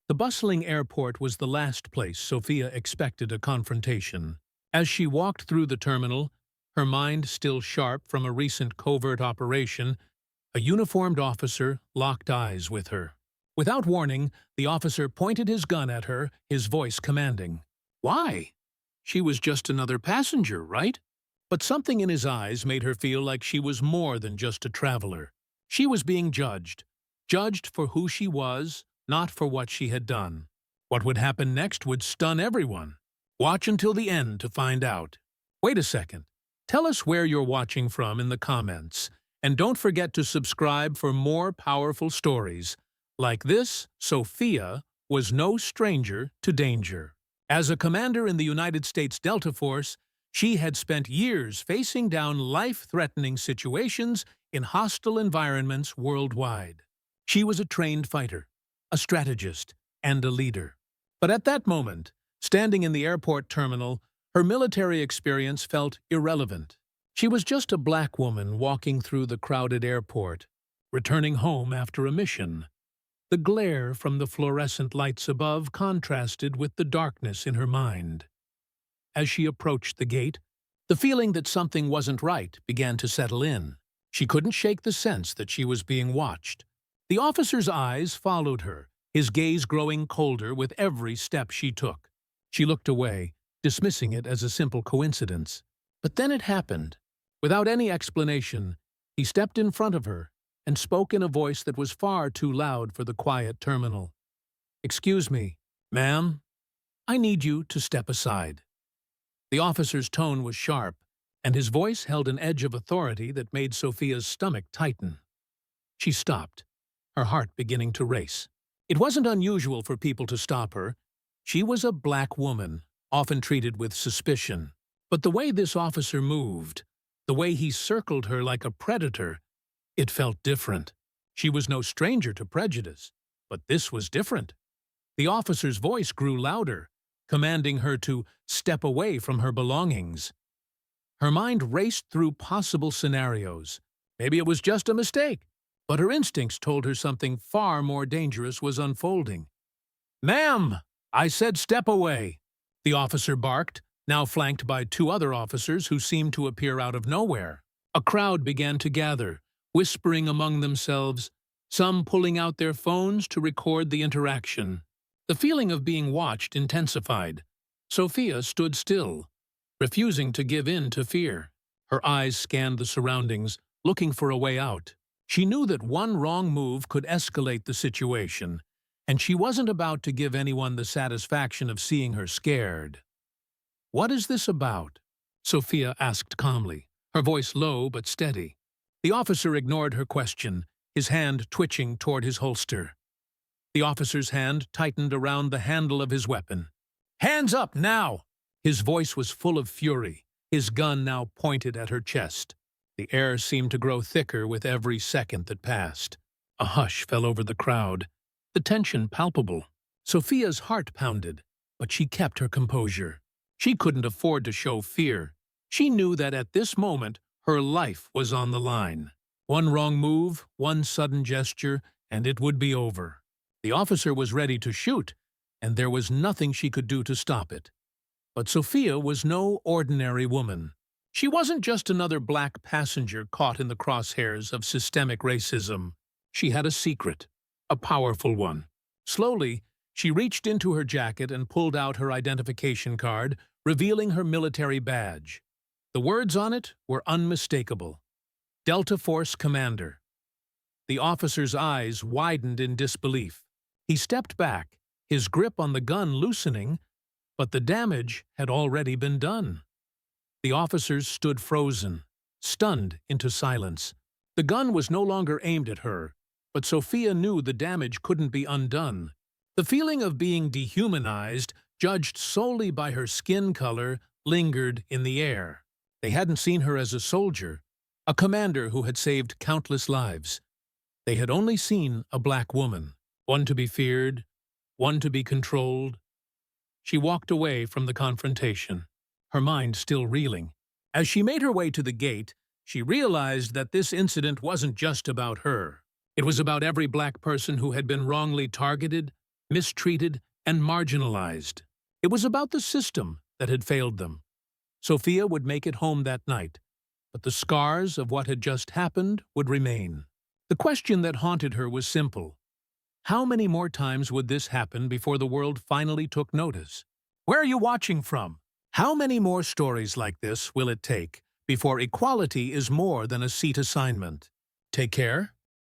The bustling airport was the last place Sophia expected a confrontation. As she walked through the terminal, her mind still sharp from a recent covert operation, a uniformed officer locked eyes with her. Without warning, the officer pointed his gun at her, his voice commanding. Why? She was just another passenger, right? But something in his eyes made her feel like she was more than just a traveler. She was being judged. Judged for who she was, not for what she had done. What would happen next would stun everyone. Watch until the end to find out. Wait a second. Tell us where you're watching from in the comments. And don't forget to subscribe for more powerful stories. Like this, Sophia was no stranger to danger. As a commander in the United States Delta Force, she had spent years facing down life-threatening situations in hostile environments worldwide. She was a trained fighter, a strategist, and a leader. But at that moment, standing in the airport terminal, her military experience felt irrelevant. She was just a black woman walking through the crowded airport, returning home after a mission. The glare from the fluorescent lights above contrasted with the darkness in her mind. As she approached the gate, the feeling that something wasn't right began to settle in. She couldn't shake the sense that she was being watched. The officer's eyes followed her, his gaze growing colder with every step she took. She looked away, dismissing it as a simple coincidence. But then it happened. Without any explanation, he stepped in front of her and spoke in a voice that was far too loud for the quiet terminal. "Excuse me, ma'am. I need you to step aside." The officer's tone was sharp, and his voice held an edge of authority that made Sophia's stomach tighten. She stopped, her heart beginning to race. It wasn't unusual for people to stop her. She was a black woman, often treated with suspicion. But the way this officer moved, the way he circled her like a predator, it felt different. She was no stranger to prejudice, but this was different. The officer's voice grew louder, commanding her to step away from her belongings. Her mind raced through possible scenarios. Maybe it was just a mistake, but her instincts told her something far more dangerous was unfolding. "Ma'am, I said step away," the officer barked, now flanked by two other officers who seemed to appear out of nowhere. A crowd began to gather, whispering among themselves, some pulling out their phones to record the interaction. The feeling of being watched intensified. Sophia stood still, refusing to give in to fear. Her eyes scanned the surroundings, looking for a way out. She knew that one wrong move could escalate the situation, and she wasn't about to give anyone the satisfaction of seeing her scared. "What is this about?" Sophia asked calmly, her voice low but steady. The officer ignored her question, his hand twitching toward his holster. The officer's hand tightened around the handle of his weapon. "Hands up now!" His voice was full of fury, his gun now pointed at her chest. The air seemed to grow thicker with every second that passed. A hush fell over the crowd, the tension palpable. Sophia's heart pounded, but she kept her composure. She couldn't afford to show fear. She knew that at this moment, her life was on the line. One wrong move, one sudden gesture, and it would be over. The officer was ready to shoot, and there was nothing she could do to stop it. But Sophia was no ordinary woman. She wasn't just another black passenger caught in the crosshairs of systemic racism. She had a secret, a powerful one. Slowly, she reached into her jacket and pulled out her identification card, revealing her military badge. The words on it were unmistakable. Delta Force Commander. The officer's eyes widened in disbelief. He stepped back, his grip on the gun loosening, but the damage had already been done. The officers stood frozen, stunned into silence. The gun was no longer aimed at her, but Sophia knew the damage couldn't be undone. The feeling of being dehumanized, judged solely by her skin color, lingered in the air. They hadn't seen her as a soldier, a commander who had saved countless lives. They had only seen a black woman, one to be feared, one to be controlled. She walked away from the confrontation, her mind still reeling. As she made her way to the gate, she realized that this incident wasn't just about her. It was about every black person who had been wrongly targeted, mistreated, and marginalized. It was about the system that had failed them. Sophia would make it home that night, but the scars of what had just happened would remain. The question that haunted her was simple. How many more times would this happen before the world finally took notice? Where are you watching from? How many more stories like this will it take before equality is more than a seat assignment? Take care.